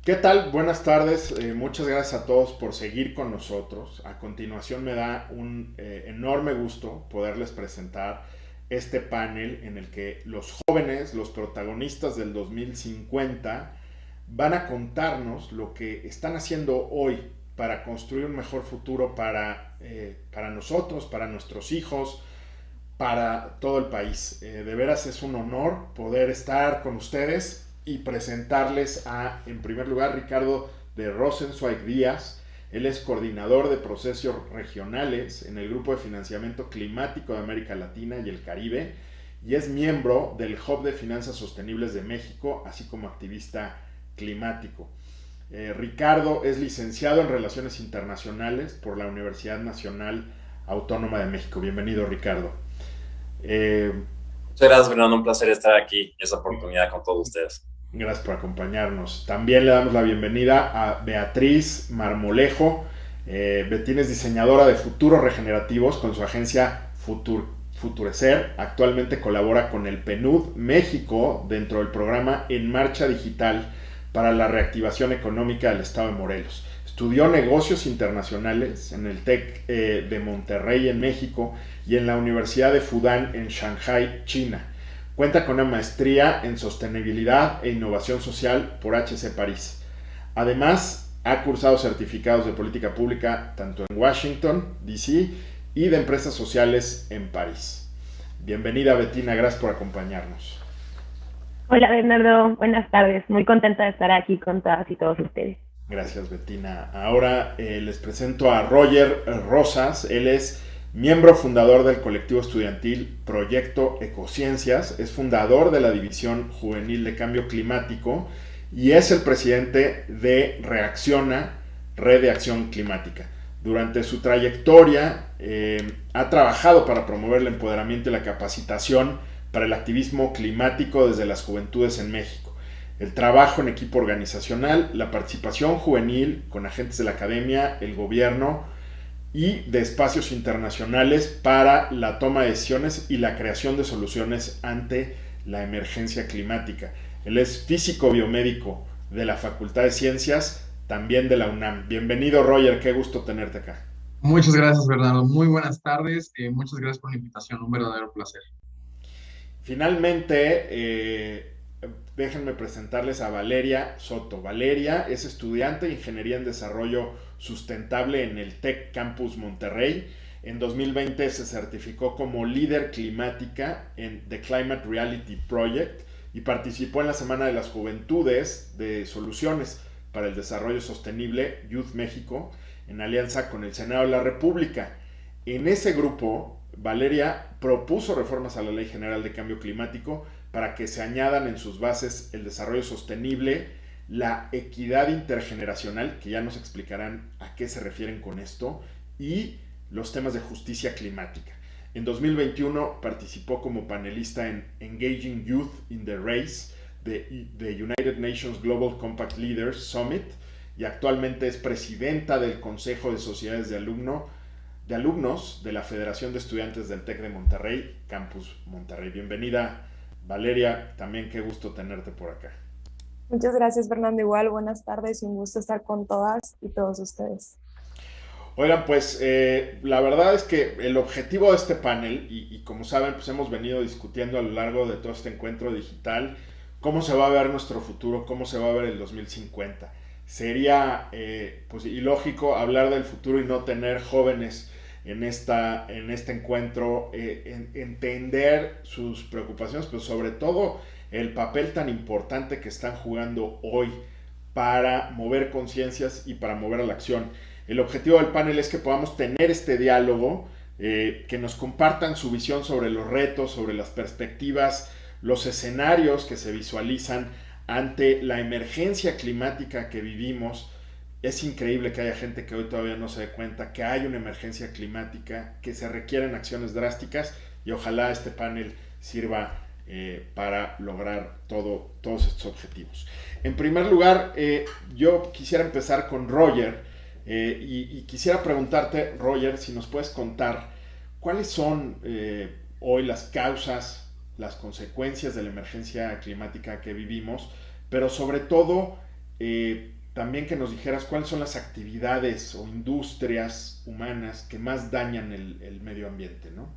¿Qué tal? Buenas tardes. Muchas gracias a todos por seguir con nosotros. A continuación me da un enorme gusto poderles presentar este panel en el que los jóvenes, los protagonistas del 2050, van a contarnos lo que están haciendo hoy para construir un mejor futuro para nosotros, para nuestros hijos, para todo el país. De veras es un honor poder estar con ustedes y presentarles en primer lugar, Ricardo de Rosenzweig Díaz. Él es coordinador de procesos regionales en el Grupo de Financiamiento Climático de América Latina y el Caribe y es miembro del Hub de Finanzas Sostenibles de México, así como activista climático. Ricardo es licenciado en Relaciones Internacionales por la Universidad Nacional Autónoma de México. Bienvenido, Ricardo. Eh, Muchas gracias, Fernando. Un placer estar aquí en esta oportunidad con todos ustedes. gracias por acompañarnos. También le damos la bienvenida a Beatriz Marmolejo. Betín es diseñadora de futuros regenerativos con su agencia Futurecer. Actualmente colabora con el PNUD México dentro del programa En Marcha Digital para la reactivación económica del estado de Morelos. Estudió negocios internacionales en el TEC de Monterrey en México y en la Universidad de Fudan en Shanghai, China. Cuenta con una maestría en sostenibilidad e innovación social por HC París. Además, ha cursado certificados de política pública tanto en Washington, D.C. y de empresas sociales en París. Bienvenida, Betina, gracias por acompañarnos. Hola Bernardo, buenas tardes. Muy contenta de estar aquí con todas y todos ustedes. Gracias, Betina. Ahora les presento a Roger Rosas. Él es miembro fundador del colectivo estudiantil Proyecto Ecociencias. Es fundador de la División Juvenil de Cambio Climático y es el presidente de Reacciona, Red de Acción Climática. Durante su trayectoria ha trabajado para promover el empoderamiento y la capacitación para el activismo climático desde las juventudes en México, el trabajo en equipo organizacional, la participación juvenil con agentes de la academia, el gobierno y de espacios internacionales para la toma de decisiones y la creación de soluciones ante la emergencia climática. Él es físico biomédico de la Facultad de Ciencias, también de la UNAM. Bienvenido, Roger, qué gusto tenerte acá. Muchas gracias, Bernardo. Muy buenas tardes. Muchas gracias por la invitación. Un verdadero placer. Finalmente, déjenme presentarles a Valeria Soto. Valeria es estudiante de Ingeniería en Desarrollo Sustentable en el TEC Campus Monterrey. En 2020 se certificó como líder climática en The Climate Reality Project y participó en la Semana de las Juventudes de Soluciones para el Desarrollo Sostenible Youth México en alianza con el Senado de la República. En ese grupo, Valeria propuso reformas a la Ley General de Cambio Climático para que se añadan en sus bases el desarrollo sostenible, la equidad intergeneracional, que ya nos explicarán a qué se refieren con esto, y los temas de justicia climática. En 2021 participó como panelista en Engaging Youth in the Race de United Nations Global Compact Leaders Summit y actualmente es presidenta del Consejo de Sociedades de Alumnos de la Federación de Estudiantes del TEC de Monterrey, Campus Monterrey. Bienvenida, Valeria, también qué gusto tenerte por acá. Muchas gracias, Fernando. Igual, buenas tardes y un gusto estar con todas y todos ustedes. Oigan, pues la verdad es que el objetivo de este panel, y como saben, pues hemos venido discutiendo a lo largo de todo este encuentro digital, cómo se va a ver nuestro futuro, cómo se va a ver el 2050. Sería pues ilógico hablar del futuro y no tener jóvenes en este encuentro, entender sus preocupaciones, pero sobre todo el papel tan importante que están jugando hoy para mover conciencias y para mover a la acción. El objetivo del panel es que podamos tener este diálogo, que nos compartan su visión sobre los retos, sobre las perspectivas, los escenarios que se visualizan ante la emergencia climática que vivimos. Es increíble que haya gente que hoy todavía no se dé cuenta que hay una emergencia climática, que se requieren acciones drásticas y ojalá este panel sirva para lograr todos estos objetivos. En primer lugar, yo quisiera empezar con Roger y quisiera preguntarte, Roger, si nos puedes contar cuáles son hoy las causas, las consecuencias de la emergencia climática que vivimos, pero sobre todo también que nos dijeras cuáles son las actividades o industrias humanas que más dañan el medio ambiente, ¿no?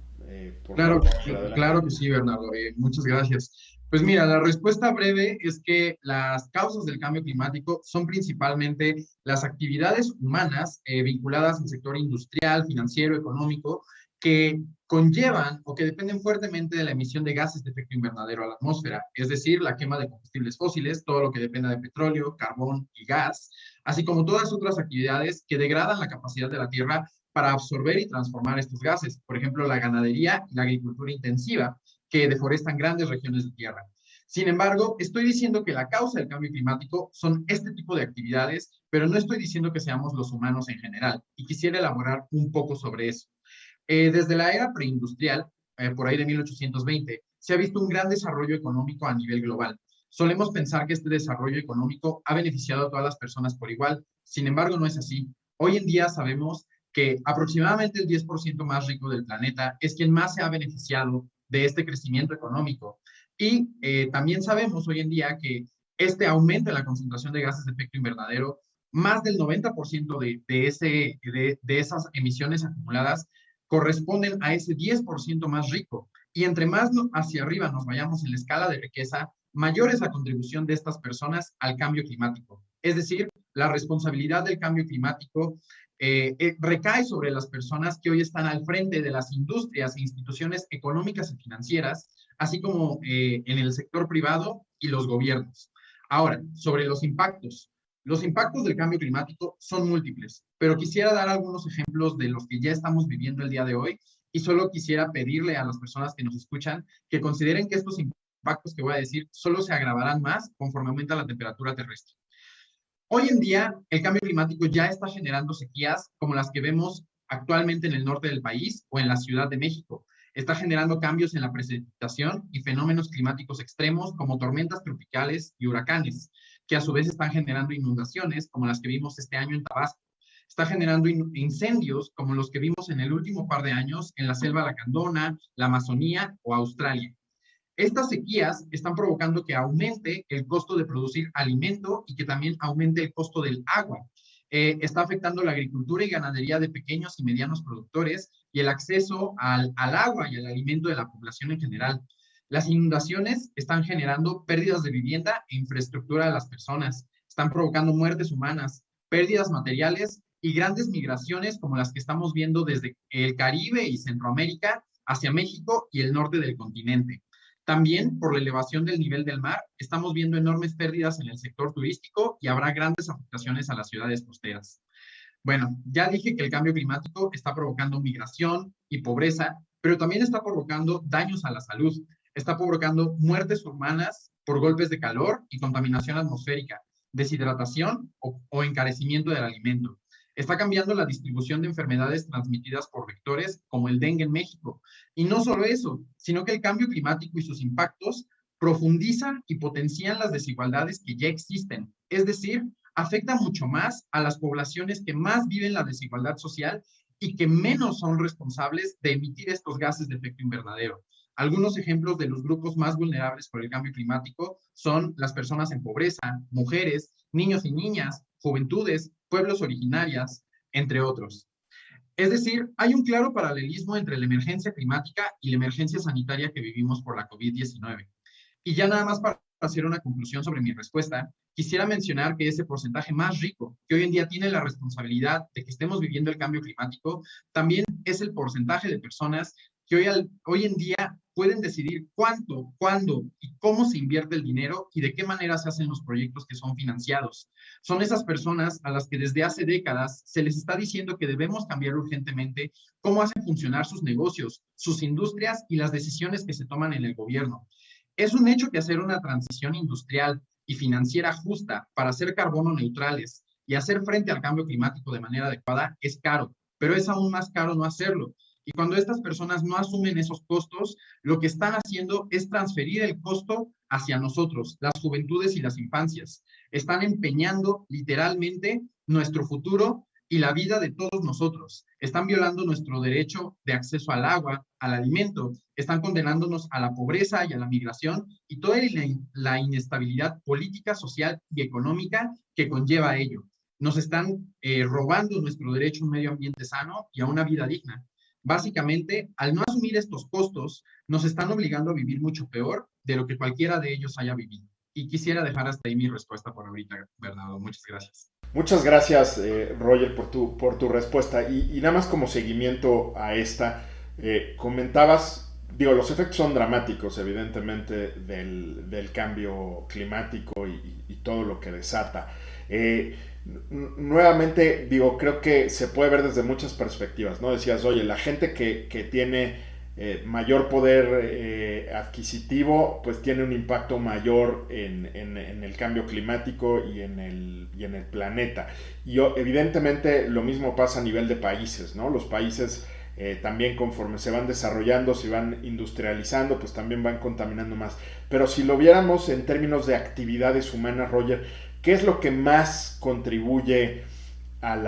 Por Claro, favor, adelante. claro que sí, Bernardo. Muchas gracias. Pues mira, la respuesta breve es que las causas del cambio climático son principalmente las actividades humanas vinculadas al sector industrial, financiero, económico, que conllevan o que dependen fuertemente de la emisión de gases de efecto invernadero a la atmósfera, es decir, la quema de combustibles fósiles, todo lo que dependa de petróleo, carbón y gas, así como todas otras actividades que degradan la capacidad de la Tierra para absorber y transformar estos gases, por ejemplo, la ganadería y la agricultura intensiva, que deforestan grandes regiones de tierra. Sin embargo, estoy diciendo que la causa del cambio climático son este tipo de actividades, pero no estoy diciendo que seamos los humanos en general, y quisiera elaborar un poco sobre eso. Desde la era preindustrial, por ahí de 1820, se ha visto un gran desarrollo económico a nivel global. Solemos pensar que este desarrollo económico ha beneficiado a todas las personas por igual, sin embargo no es así. Hoy en día sabemos que aproximadamente el 10% más rico del planeta es quien más se ha beneficiado de este crecimiento económico. Y también sabemos hoy en día que este aumento en la concentración de gases de efecto invernadero, más del 90% de esas emisiones acumuladas corresponden a ese 10% más rico. Y entre más hacia arriba nos vayamos en la escala de riqueza, mayor es la contribución de estas personas al cambio climático. Es decir, la responsabilidad del cambio climático recae sobre las personas que hoy están al frente de las industrias e instituciones económicas y financieras, así como en el sector privado y los gobiernos. Ahora, sobre los impactos. Los impactos del cambio climático son múltiples, pero quisiera dar algunos ejemplos de los que ya estamos viviendo el día de hoy y solo quisiera pedirle a las personas que nos escuchan que consideren que estos impactos que voy a decir solo se agravarán más conforme aumenta la temperatura terrestre. Hoy en día, el cambio climático ya está generando sequías como las que vemos actualmente en el norte del país o en la Ciudad de México. Está generando cambios en la precipitación y fenómenos climáticos extremos como tormentas tropicales y huracanes, que a su vez están generando inundaciones como las que vimos este año en Tabasco. Está generando incendios como los que vimos en el último par de años en la selva lacandona, la Amazonía o Australia. Estas sequías están provocando que aumente el costo de producir alimento y que también aumente el costo del agua. Está afectando la agricultura y ganadería de pequeños y medianos productores y el acceso al agua y al alimento de la población en general. Las inundaciones están generando pérdidas de vivienda e infraestructura de las personas, están provocando muertes humanas, pérdidas materiales y grandes migraciones como las que estamos viendo desde el Caribe y Centroamérica hacia México y el norte del continente. También, por la elevación del nivel del mar, estamos viendo enormes pérdidas en el sector turístico y habrá grandes afectaciones a las ciudades costeras. Bueno, ya dije que el cambio climático está provocando migración y pobreza, pero también está provocando daños a la salud. Está provocando muertes humanas por golpes de calor y contaminación atmosférica, deshidratación o encarecimiento del alimento. Está cambiando la distribución de enfermedades transmitidas por vectores como el dengue en México. Y no solo eso, sino que el cambio climático y sus impactos profundizan y potencian las desigualdades que ya existen. Es decir, afecta mucho más a las poblaciones que más viven la desigualdad social y que menos son responsables de emitir estos gases de efecto invernadero. Algunos ejemplos de los grupos más vulnerables por el cambio climático son las personas en pobreza, mujeres, niños y niñas, juventudes, pueblos originarias, entre otros. Es decir, hay un claro paralelismo entre la emergencia climática y la emergencia sanitaria que vivimos por la COVID-19. Y ya nada más para hacer una conclusión sobre mi respuesta, quisiera mencionar que ese porcentaje más rico, que hoy en día tiene la responsabilidad de que estemos viviendo el cambio climático, también es el porcentaje de personas que hoy en día pueden decidir cuánto, cuándo y cómo se invierte el dinero y de qué manera se hacen los proyectos que son financiados. Son esas personas a las que desde hace décadas se les está diciendo que debemos cambiar urgentemente cómo hacen funcionar sus negocios, sus industrias y las decisiones que se toman en el gobierno. Es un hecho que hacer una transición industrial y financiera justa para ser carbono neutrales y hacer frente al cambio climático de manera adecuada es caro, pero es aún más caro no hacerlo. Y cuando estas personas no asumen esos costos, lo que están haciendo es transferir el costo hacia nosotros, las juventudes y las infancias. Están empeñando literalmente nuestro futuro y la vida de todos nosotros. Están violando nuestro derecho de acceso al agua, al alimento, están condenándonos a la pobreza y a la migración y toda la inestabilidad política, social y económica que conlleva ello. Nos están robando nuestro derecho a un medio ambiente sano y a una vida digna. Básicamente, al no asumir estos costos, nos están obligando a vivir mucho peor de lo que cualquiera de ellos haya vivido. Y quisiera dejar hasta ahí mi respuesta por ahorita, Bernardo. Muchas gracias. Muchas gracias, Roger, por tu respuesta. Y nada más como seguimiento a esta, comentabas, digo, los efectos son dramáticos, evidentemente, del cambio climático y todo lo que desata. Nuevamente, digo, creo que se puede ver desde muchas perspectivas, ¿no? Decías, oye, la gente que tiene mayor poder adquisitivo, pues tiene un impacto mayor en el cambio climático y en el planeta. Y evidentemente lo mismo pasa a nivel de países, ¿no? Los países también conforme se van desarrollando, se van industrializando, pues también van contaminando más. Pero si lo viéramos en términos de actividades humanas, Roger, ¿qué es lo que más contribuye al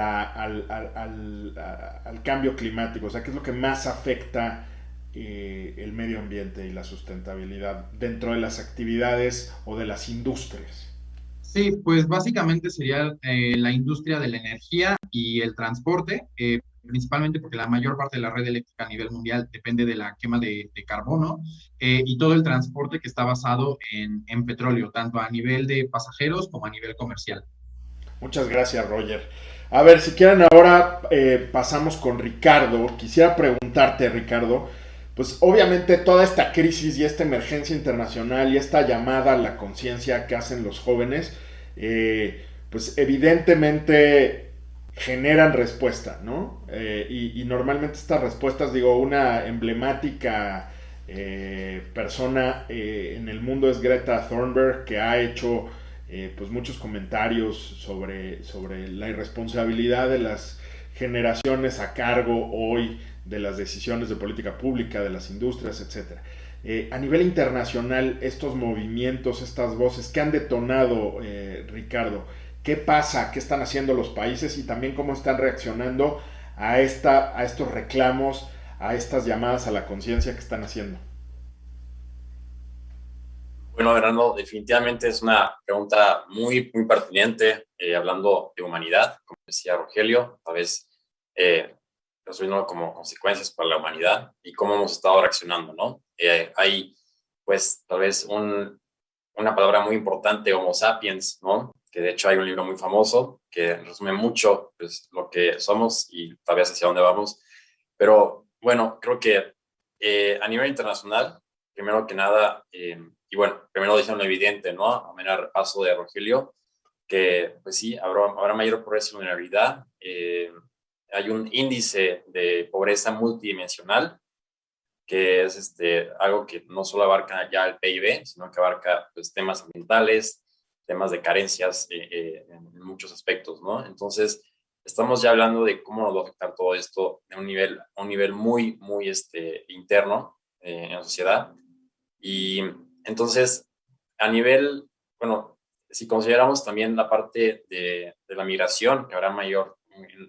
cambio climático? O sea, ¿qué es lo que más afecta el medio ambiente y la sustentabilidad dentro de las actividades o de las industrias? Sí, pues básicamente sería la industria de la energía y el transporte, principalmente porque la mayor parte de la red eléctrica a nivel mundial depende de la quema de carbono y todo el transporte que está basado en petróleo, tanto a nivel de pasajeros como a nivel comercial. Muchas gracias, Roger. A ver, si quieren ahora pasamos con Ricardo. Quisiera preguntarte, Ricardo, pues obviamente toda esta crisis y esta emergencia internacional y esta llamada a la conciencia que hacen los jóvenes, pues evidentemente generan respuesta, ¿no? Y normalmente estas respuestas, digo, una emblemática persona en el mundo es Greta Thunberg, que ha hecho pues muchos comentarios sobre la irresponsabilidad de las generaciones a cargo hoy de las decisiones de política pública, de las industrias, etcétera. A nivel internacional, estos movimientos, estas voces, ¿qué han detonado, Ricardo? ¿Qué pasa? ¿Qué están haciendo los países? Y también cómo están reaccionando a estos reclamos, a estas llamadas a la conciencia que están haciendo. Bueno, Fernando, definitivamente es una pregunta muy pertinente, hablando de humanidad, como decía Rogelio, tal vez resolviendo como consecuencias para la humanidad y cómo hemos estado reaccionando, ¿no? Hay, pues, tal vez una palabra muy importante, Homo sapiens, ¿no? Que de hecho hay un libro muy famoso que resume mucho, pues, lo que somos y tal vez hacia dónde vamos. Pero, bueno, creo que a nivel internacional, primero que nada, y bueno, primero diciendo lo evidente, ¿no? A manera de repaso de Rogelio, que pues sí, habrá mayor pobreza y vulnerabilidad. Hay un índice de pobreza multidimensional, que es algo que no solo abarca ya el PIB, sino que abarca pues, temas ambientales, temas de carencias en muchos aspectos, ¿no? Entonces, estamos ya hablando de cómo nos va a afectar todo esto a un nivel muy interno en la sociedad. Y entonces, a nivel, bueno, si consideramos también la parte de la migración, que habrá un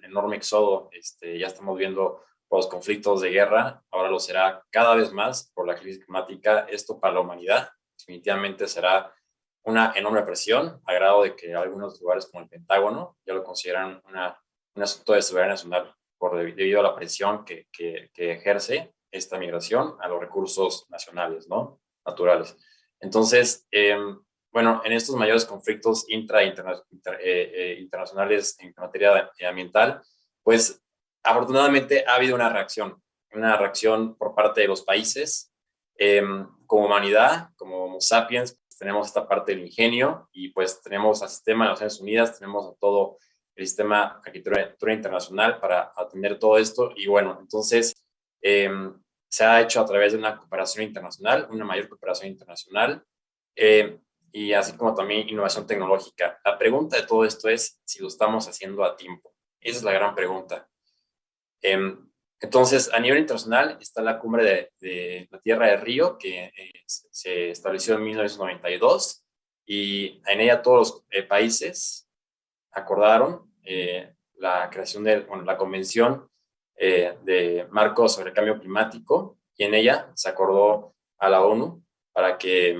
enorme éxodo, ya estamos viendo por los conflictos de guerra, ahora lo será cada vez más por la crisis climática. Esto para la humanidad definitivamente será una enorme presión, a grado de que algunos lugares como el Pentágono ya lo consideran un asunto de seguridad nacional debido a la presión que ejerce esta migración a los recursos nacionales, ¿no? Naturales. Entonces, bueno, en estos mayores conflictos internacionales en materia ambiental, pues afortunadamente ha habido una reacción por parte de los países. Como humanidad, como Homo sapiens, pues, tenemos esta parte del ingenio y pues tenemos al sistema de Naciones Unidas, tenemos a todo el sistema de arquitectura internacional para atender todo esto. Y bueno, entonces se ha hecho a través de una cooperación internacional, una mayor cooperación internacional, y así como también innovación tecnológica. La pregunta de todo esto es si lo estamos haciendo a tiempo. Esa es la gran pregunta. Entonces, a nivel internacional está la cumbre de la Tierra de Río, que se estableció en 1992, y en ella todos los países acordaron la creación de la Convención de Marco sobre el Cambio Climático, y en ella se acordó a la ONU para que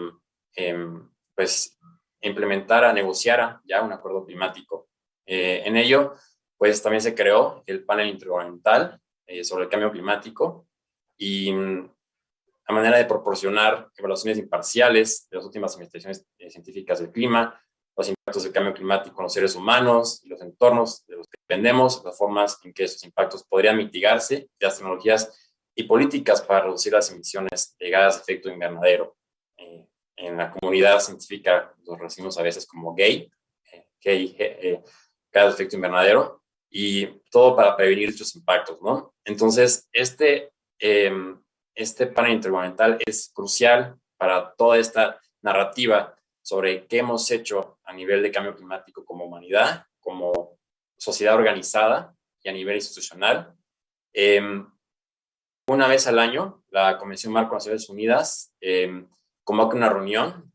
pues implementara, negociara ya un acuerdo climático. En ello, pues también se creó el panel intergubernamental sobre el cambio climático, y a manera de proporcionar evaluaciones imparciales de las últimas investigaciones científicas del clima, los impactos del cambio climático en los seres humanos y los entornos de los que dependemos, las formas en que esos impactos podrían mitigarse, y las tecnologías y políticas para reducir las emisiones de gases de efecto invernadero. En la comunidad científica los recibimos a veces como GAI, gases de efecto invernadero, y todo para prevenir estos impactos, ¿no? Entonces, este panel intergubernamental es crucial para toda esta narrativa sobre qué hemos hecho a nivel de cambio climático como humanidad, como sociedad organizada y a nivel institucional. Una vez al año, la Convención Marco de Naciones Unidas convoca una reunión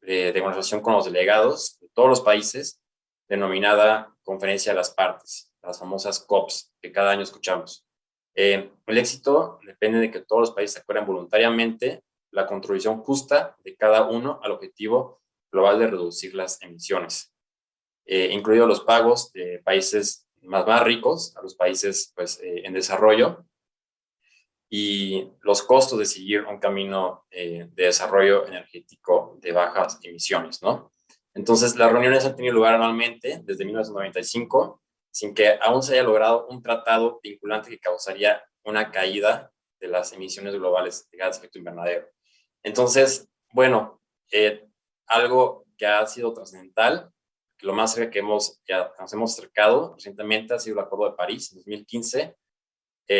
de conversación con los delegados de todos los países, denominada Conferencia de las Partes, las famosas COPs que cada año escuchamos. El éxito depende de que todos los países acuerden voluntariamente la contribución justa de cada uno al objetivo global de reducir las emisiones, incluidos los pagos de países más ricos a los países pues, en desarrollo, y los costos de seguir un camino de desarrollo energético de bajas emisiones, ¿no? Entonces, las reuniones han tenido lugar anualmente desde 1995, sin que aún se haya logrado un tratado vinculante que causaría una caída de las emisiones globales de gases de efecto invernadero. Entonces, bueno, algo que ha sido trascendental, que lo más cerca que nos hemos acercado recientemente ha sido el Acuerdo de París en 2015,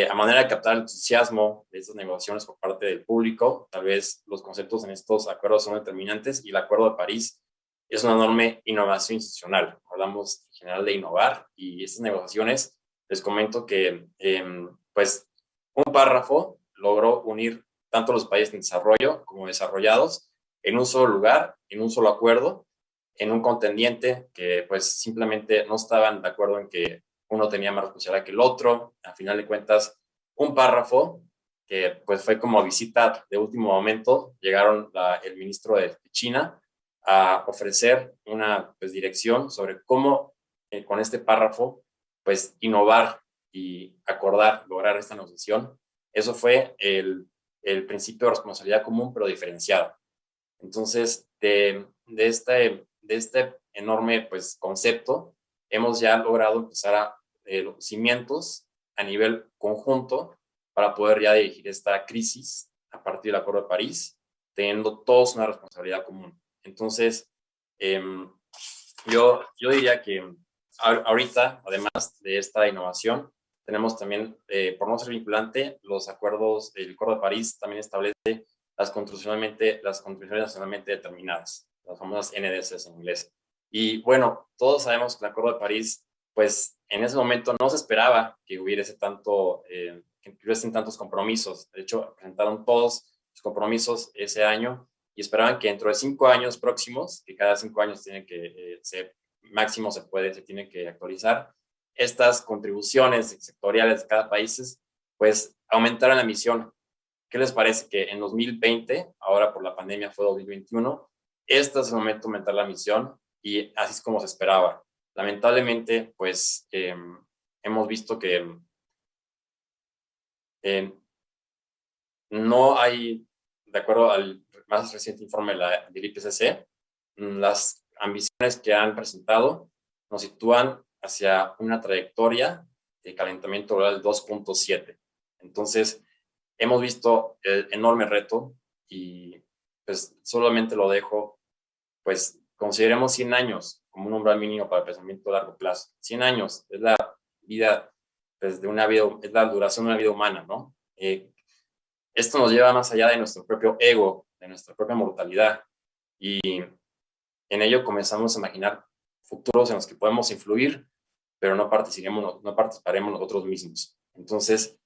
a manera de captar el entusiasmo de estas negociaciones por parte del público. Tal vez los conceptos en estos acuerdos son determinantes, y el Acuerdo de París es una enorme innovación institucional. Hablamos en general de innovar, y estas negociaciones, les comento que pues un párrafo logró unir tanto los países en desarrollo como desarrollados en un solo lugar, en un solo acuerdo, en un contendiente que pues simplemente no estaban de acuerdo en que uno tenía más responsabilidad que el otro. A final de cuentas, un párrafo que pues fue como visita de último momento. Llegaron el ministro de China a ofrecer una pues, dirección sobre cómo con este párrafo pues innovar y acordar, lograr esta negociación. Eso fue el principio de responsabilidad común pero diferenciada. Entonces, de este enorme pues, concepto, hemos ya logrado empezar a los cimientos a nivel conjunto para poder ya dirigir esta crisis a partir del Acuerdo de París, teniendo todos una responsabilidad común. Entonces, yo diría que ahorita, además de esta innovación, tenemos también, por no ser vinculante, los acuerdos, el Acuerdo de París también establece las contribuciones nacionalmente determinadas, las famosas NDCs en inglés. Y bueno, todos sabemos que el Acuerdo de París, pues en ese momento no se esperaba que hubiesen tantos compromisos. De hecho, presentaron todos los compromisos ese año y esperaban que dentro de 5 años próximos, que cada 5 años tiene que se tiene que actualizar, estas contribuciones sectoriales de cada país, pues aumentaran la emisión. ¿Qué les parece que en 2020, ahora por la pandemia fue 2021, este es el momento de aumentar la emisión, y así es como se esperaba? Lamentablemente, pues hemos visto que no hay, de acuerdo al más reciente informe del IPCC, las ambiciones que han presentado nos sitúan hacia una trayectoria de calentamiento global del 2.7. Entonces, hemos visto el enorme reto, y pues solamente lo dejo, pues consideremos 100 años como un umbral mínimo para el pensamiento a largo plazo. 100 años es la vida, pues, es la duración de una vida humana, ¿no? Esto nos lleva más allá de nuestro propio ego, de nuestra propia mortalidad, y en ello comenzamos a imaginar futuros en los que podemos influir, pero no participaremos nosotros mismos. Entonces,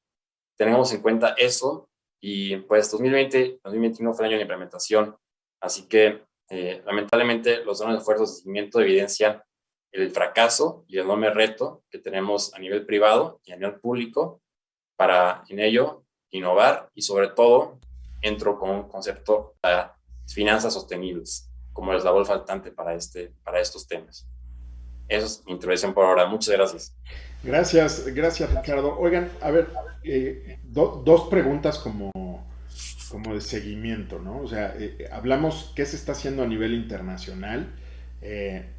tenemos en cuenta eso, y pues 2021 fue el año de implementación, así que lamentablemente los datos de esfuerzos de seguimiento evidencian el fracaso y el enorme reto que tenemos a nivel privado y a nivel público para en ello innovar y sobre todo entro con un concepto de finanzas sostenibles como eslabón faltante para estos temas. Esa es mi intervención por ahora. Muchas gracias. Gracias Ricardo. Oigan, a ver, dos preguntas como de seguimiento, ¿no? O sea, hablamos qué se está haciendo a nivel internacional,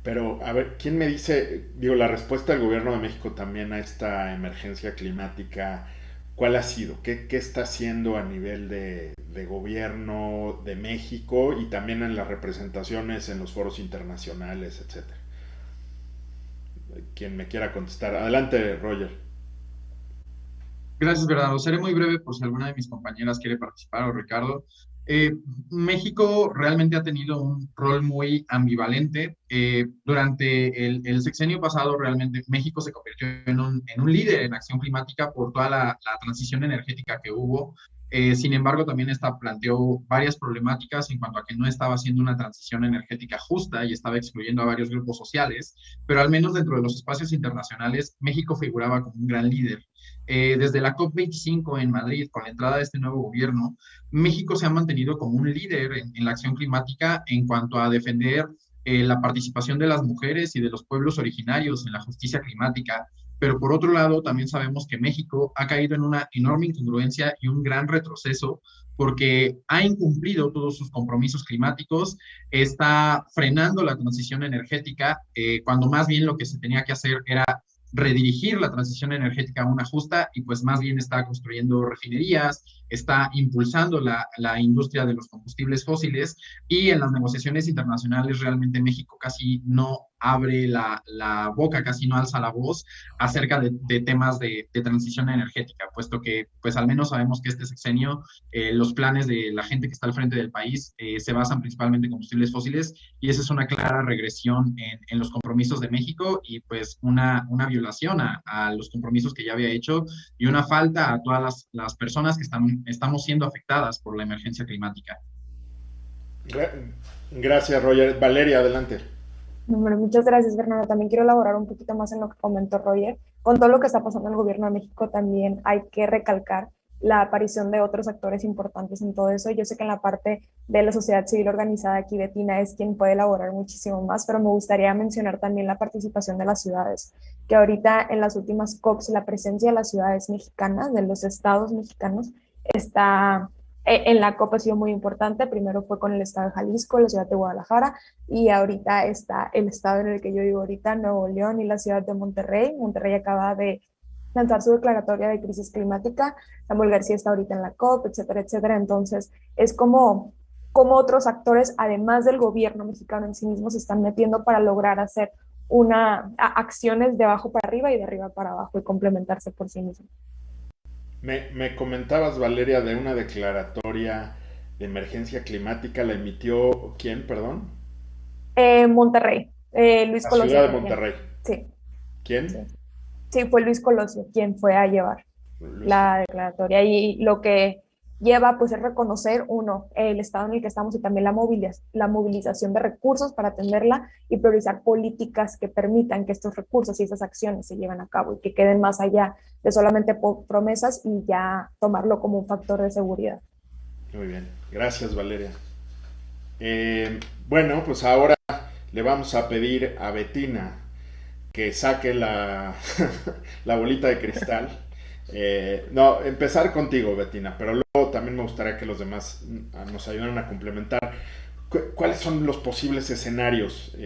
pero a ver, ¿quién me dice, digo, la respuesta del gobierno de México también a esta emergencia climática, cuál ha sido? ¿Qué está haciendo a nivel de gobierno de México y también en las representaciones en los foros internacionales, etcétera? Quien me quiera contestar. Adelante, Roger. Gracias, Bernardo. Seré muy breve por si alguna de mis compañeras quiere participar o Ricardo. Eh, México realmente ha tenido un rol muy ambivalente. Durante el sexenio pasado, realmente México se convirtió en un líder en acción climática por toda la transición energética que hubo. Sin embargo, también esta planteó varias problemáticas en cuanto a que no estaba haciendo una transición energética justa y estaba excluyendo a varios grupos sociales, pero al menos dentro de los espacios internacionales, México figuraba como un gran líder. Desde la COP25 en Madrid, con la entrada de este nuevo gobierno, México se ha mantenido como un líder en la acción climática en cuanto a defender la participación de las mujeres y de los pueblos originarios en la justicia climática. Pero por otro lado, también sabemos que México ha caído en una enorme incongruencia y un gran retroceso porque ha incumplido todos sus compromisos climáticos, está frenando la transición energética, cuando más bien lo que se tenía que hacer era redirigir la transición energética a una justa y pues más bien está construyendo refinerías, está impulsando la industria de los combustibles fósiles y en las negociaciones internacionales realmente México casi no abre la boca, casi no alza la voz acerca de temas de transición energética, puesto que pues al menos sabemos que este sexenio los planes de la gente que está al frente del país se basan principalmente en combustibles fósiles y esa es una clara regresión en los compromisos de México y pues una violación a los compromisos que ya había hecho y una falta a todas las personas que estamos siendo afectadas por la emergencia climática. Gracias, Roger. Valeria, adelante. Bueno, muchas gracias, Bernardo. También quiero elaborar un poquito más en lo que comentó Roger. Con todo lo que está pasando en el gobierno de México, también hay que recalcar la aparición de otros actores importantes en todo eso. Yo sé que en la parte de la sociedad civil organizada aquí, Betina es quien puede elaborar muchísimo más, pero me gustaría mencionar también la participación de las ciudades, que ahorita en las últimas COPs la presencia de las ciudades mexicanas, de los estados mexicanos, está en la COP ha sido muy importante. Primero fue con el estado de Jalisco, la ciudad de Guadalajara, y ahorita está el estado en el que yo vivo ahorita, Nuevo León, y la ciudad de Monterrey. Monterrey acaba de lanzar su declaratoria de crisis climática. Samuel García está ahorita en la COP, etcétera, etcétera. Entonces, es como otros actores, además del gobierno mexicano en sí mismo, se están metiendo para lograr hacer acciones de abajo para arriba y de arriba para abajo y complementarse por sí mismos. Me comentabas, Valeria, de una declaratoria de emergencia climática. ¿La emitió quién, perdón? Monterrey, Luis La Colosio. ciudad de Monterrey. Sí, sí. ¿Quién? Sí, fue Luis Colosio quien fue a llevar Luis. la declaratoria y lo que lleva pues es reconocer uno, el estado en el que estamos y también la movilización de recursos para atenderla y priorizar políticas que permitan que estos recursos y esas acciones se lleven a cabo y que queden más allá de solamente promesas y ya tomarlo como un factor de seguridad. Muy bien, gracias, Valeria. Bueno, pues ahora le vamos a pedir a Betina que saque la bolita de cristal. No, empezar contigo, Betina, pero luego también me gustaría que los demás nos ayudaran a complementar. ¿Cuáles son los posibles escenarios,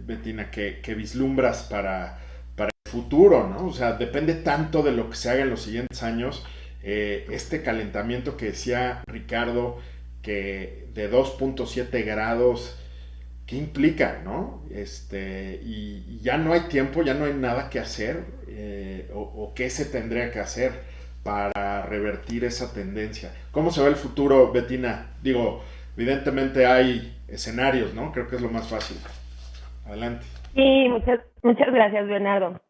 Betina, que vislumbras para el futuro, ¿no? O sea, depende tanto de lo que se haga en los siguientes años. Este calentamiento que decía Ricardo, que de 2.7 grados, ¿qué implica, no? Y ya no hay tiempo, ya no hay nada que hacer, o qué se tendría que hacer para revertir esa tendencia. ¿Cómo se ve el futuro, Betina? Digo, evidentemente hay escenarios, ¿no? Creo que es lo más fácil. Adelante. Sí, muchas gracias, Bernardo.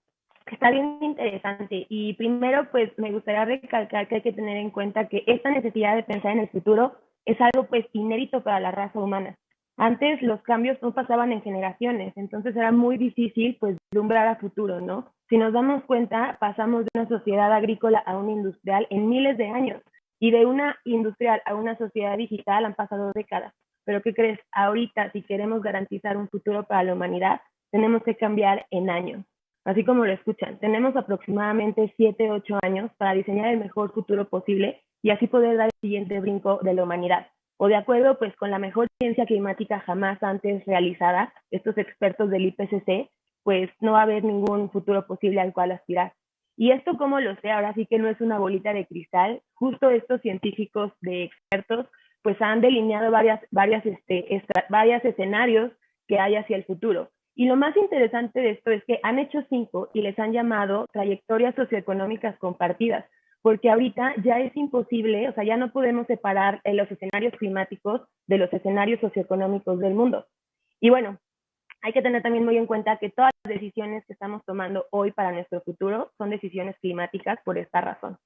Está bien interesante. Y primero, pues, me gustaría recalcar que hay que tener en cuenta que esta necesidad de pensar en el futuro es algo, pues, inédito para la raza humana. Antes los cambios no pasaban en generaciones, entonces era muy difícil pues vislumbrar a futuro, ¿no? Si nos damos cuenta, pasamos de una sociedad agrícola a una industrial en miles de años, y de una industrial a una sociedad digital han pasado décadas. Pero ¿qué crees? Ahorita, si queremos garantizar un futuro para la humanidad, tenemos que cambiar en años. Así como lo escuchan, tenemos aproximadamente 7, 8 años para diseñar el mejor futuro posible y así poder dar el siguiente brinco de la humanidad. O de acuerdo pues con la mejor ciencia climática jamás antes realizada, estos expertos del IPCC, pues no va a haber ningún futuro posible al cual aspirar. Y esto, como lo sé, ahora sí que no es una bolita de cristal, justo estos científicos de expertos pues han delineado varios escenarios que hay hacia el futuro. Y lo más interesante de esto es que han hecho 5 y les han llamado trayectorias socioeconómicas compartidas, porque ahorita ya es imposible, o sea, ya no podemos separar los escenarios climáticos de los escenarios socioeconómicos del mundo. Y bueno, hay que tener también muy en cuenta que todas las decisiones que estamos tomando hoy para nuestro futuro son decisiones climáticas por esta razón.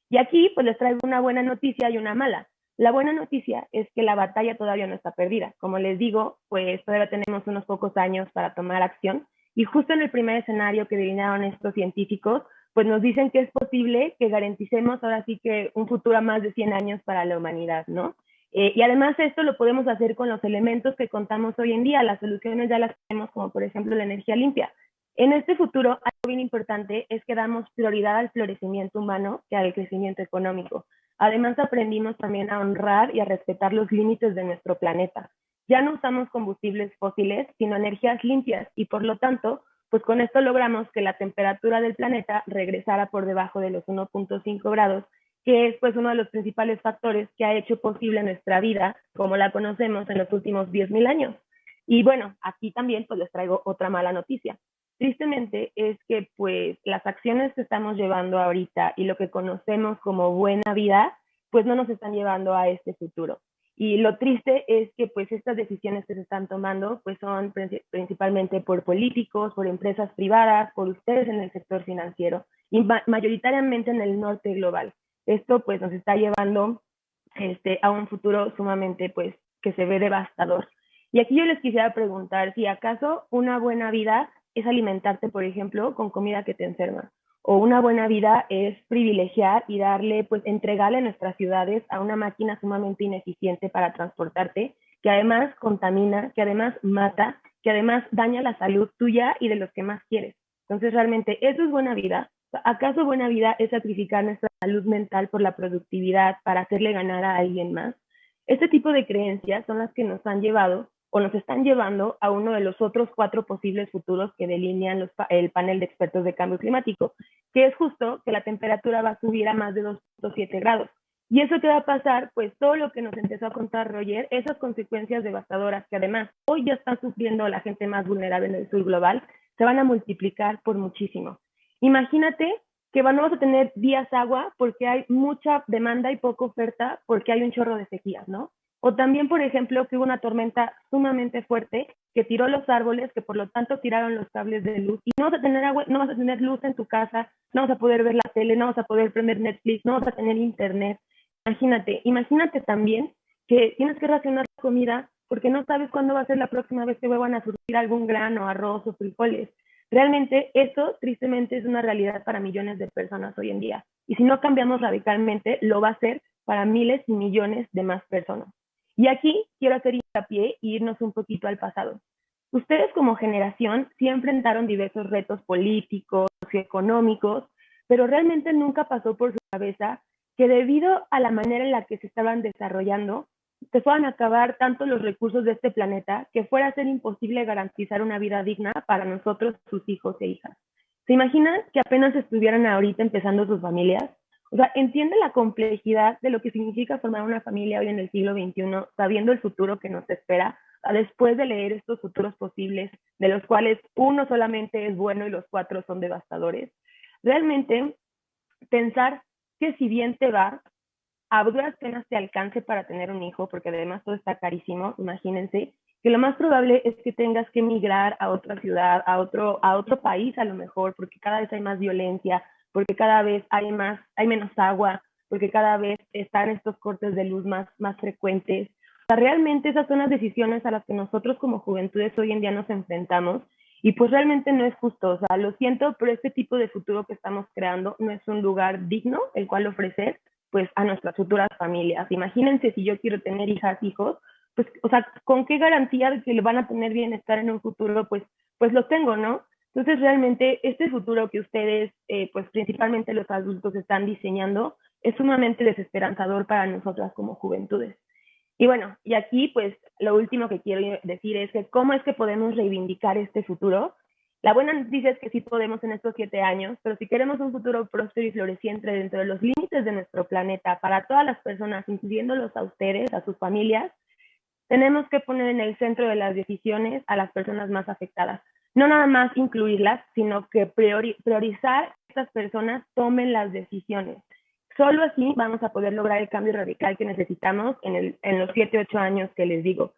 Y aquí pues les traigo una buena noticia y una mala. La buena noticia es que la batalla todavía no está perdida. Como les digo, pues todavía tenemos unos pocos años para tomar acción y justo en el primer escenario que delinearon estos científicos, pues nos dicen que es posible que garanticemos ahora sí que un futuro a más de 100 años para la humanidad, ¿no? Y además esto lo podemos hacer con los elementos que contamos hoy en día. Las soluciones ya las tenemos, como por ejemplo la energía limpia. En este futuro, algo bien importante es que damos prioridad al florecimiento humano que al crecimiento económico. Además, aprendimos también a honrar y a respetar los límites de nuestro planeta. Ya no usamos combustibles fósiles, sino energías limpias y por lo tanto, pues con esto logramos que la temperatura del planeta regresara por debajo de los 1.5 grados, que es pues uno de los principales factores que ha hecho posible nuestra vida como la conocemos en los últimos 10,000 años. Y bueno, aquí también pues les traigo otra mala noticia. Tristemente es que pues las acciones que estamos llevando ahorita y lo que conocemos como buena vida, pues no nos están llevando a este futuro. Y lo triste es que pues estas decisiones que se están tomando pues son principalmente por políticos, por empresas privadas, por ustedes en el sector financiero y mayoritariamente en el norte global. Esto pues nos está llevando a un futuro sumamente pues que se ve devastador. Y aquí yo les quisiera preguntar si acaso una buena vida es alimentarte, por ejemplo, con comida que te enferma. O una buena vida es privilegiar y darle, pues entregarle nuestras ciudades a una máquina sumamente ineficiente para transportarte, que además contamina, que además mata, que además daña la salud tuya y de los que más quieres. Entonces, realmente, ¿eso es buena vida? ¿Acaso buena vida es sacrificar nuestra salud mental por la productividad para hacerle ganar a alguien más? Este tipo de creencias son las que nos han llevado o nos están llevando a uno de los otros 4 posibles futuros que delinean el panel de expertos de cambio climático, que es justo que la temperatura va a subir a más de 2.7 grados. ¿Y eso qué va a pasar? Pues todo lo que nos empezó a contar Roger, esas consecuencias devastadoras que además hoy ya están sufriendo la gente más vulnerable en el sur global, se van a multiplicar por muchísimo. Imagínate que no vas a tener días agua porque hay mucha demanda y poca oferta porque hay un chorro de sequías, ¿no? O también, por ejemplo, que hubo una tormenta sumamente fuerte que tiró los árboles, que por lo tanto tiraron los cables de luz y no vas a tener agua, no vas a tener luz en tu casa, no vas a poder ver la tele, no vas a poder prender Netflix, no vas a tener internet. Imagínate también que tienes que racionar la comida porque no sabes cuándo va a ser la próxima vez que vuelvan a surgir algún grano, arroz o frijoles. Realmente eso, tristemente, es una realidad para millones de personas hoy en día. Y si no cambiamos radicalmente, lo va a ser para miles y millones de más personas. Y aquí quiero hacer hincapié e irnos un poquito al pasado. Ustedes como generación sí enfrentaron diversos retos políticos y económicos, pero realmente nunca pasó por su cabeza que debido a la manera en la que se estaban desarrollando, se fueran a acabar tanto los recursos de este planeta que fuera a ser imposible garantizar una vida digna para nosotros, sus hijos e hijas. ¿Se imaginan que apenas estuvieran ahorita empezando sus familias? O sea, entiende la complejidad de lo que significa formar una familia hoy en el siglo XXI, sabiendo el futuro que nos espera, después de leer estos futuros posibles, de los cuales uno solamente es bueno y los 4 son devastadores. Realmente, pensar que si bien te va, a duras penas te alcance para tener un hijo, porque además todo está carísimo, imagínense, que lo más probable es que tengas que emigrar a otra ciudad, a otro país a lo mejor, porque cada vez hay más violencia, porque cada vez hay menos agua, porque cada vez están estos cortes de luz más frecuentes, sea, realmente esas son las decisiones a las que nosotros como juventudes hoy en día nos enfrentamos y pues realmente no es justo. O sea, lo siento, pero este tipo de futuro que estamos creando no es un lugar digno el cual ofrecer pues a nuestras futuras familias. Imagínense si yo quiero tener hijas, hijos, pues, o sea, ¿con qué garantía de que le van a tener bienestar en un futuro? Pues lo tengo, ¿no? Entonces, realmente, este futuro que ustedes, pues principalmente los adultos, están diseñando, es sumamente desesperanzador para nosotras como juventudes. Y bueno, y aquí, pues, lo último que quiero decir es que cómo es que podemos reivindicar este futuro. La buena noticia es que sí podemos en estos 7 años, pero si queremos un futuro próspero y floreciente dentro de los límites de nuestro planeta para todas las personas, incluyéndolos a ustedes, a sus familias, tenemos que poner en el centro de las decisiones a las personas más afectadas. No nada más incluirlas, sino que priorizar que estas personas tomen las decisiones. Solo así vamos a poder lograr el cambio radical que necesitamos en los 7, 8 años que les digo.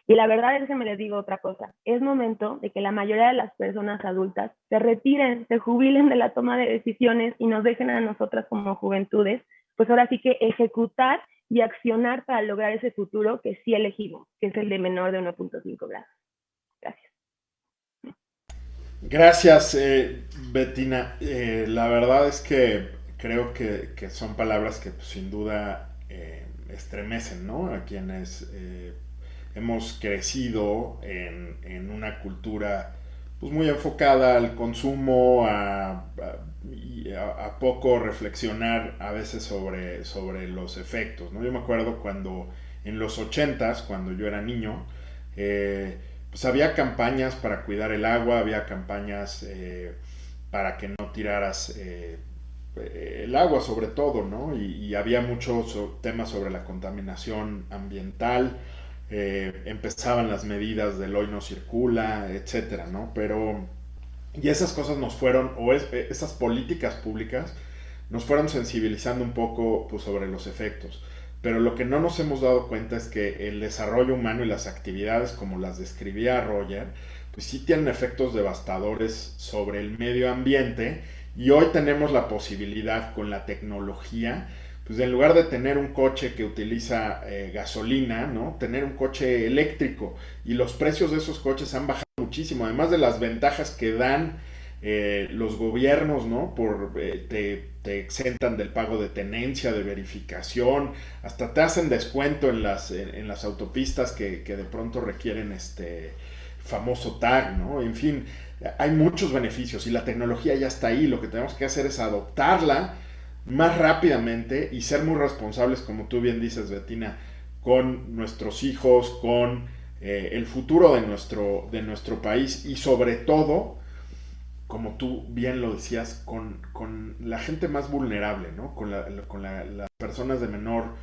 Y la verdad es que me les digo otra cosa. Es momento de que la mayoría de las personas adultas se retiren, se jubilen de la toma de decisiones y nos dejen a nosotras como juventudes, pues ahora sí que ejecutar y accionar para lograr ese futuro que sí elegimos, que es el de menor de 1.5 grados. Gracias. Gracias, Bettina. La verdad es que creo que son palabras que pues, sin duda estremecen, ¿no? A quienes hemos crecido en una cultura pues, muy enfocada al consumo, a poco reflexionar a veces sobre los efectos, ¿no? Yo me acuerdo cuando en los 80s, cuando yo era niño, pues había campañas para cuidar el agua, había campañas para que no tiraras el agua sobre todo, ¿no? Y había muchos temas sobre la contaminación ambiental, empezaban las medidas del hoy no circula, etcétera, ¿no? Pero, y esas cosas nos fueron, esas políticas públicas nos fueron sensibilizando un poco pues, sobre los efectos. Pero lo que no nos hemos dado cuenta es que el desarrollo humano y las actividades como las describía Roger, pues sí tienen efectos devastadores sobre el medio ambiente y hoy tenemos la posibilidad con la tecnología, pues en lugar de tener un coche que utiliza gasolina, ¿no? Tener un coche eléctrico y los precios de esos coches han bajado muchísimo, además de las ventajas que dan los gobiernos, ¿no? Te exentan del pago de tenencia, de verificación, hasta te hacen descuento en las autopistas que de pronto requieren este famoso tag, ¿no? En fin, hay muchos beneficios y la tecnología ya está ahí, lo que tenemos que hacer es adoptarla más rápidamente y ser muy responsables, como tú bien dices, Bettina, con nuestros hijos, con el futuro de nuestro país y sobre todo, como tú bien lo decías, con la gente más vulnerable, ¿no? Con las personas de menor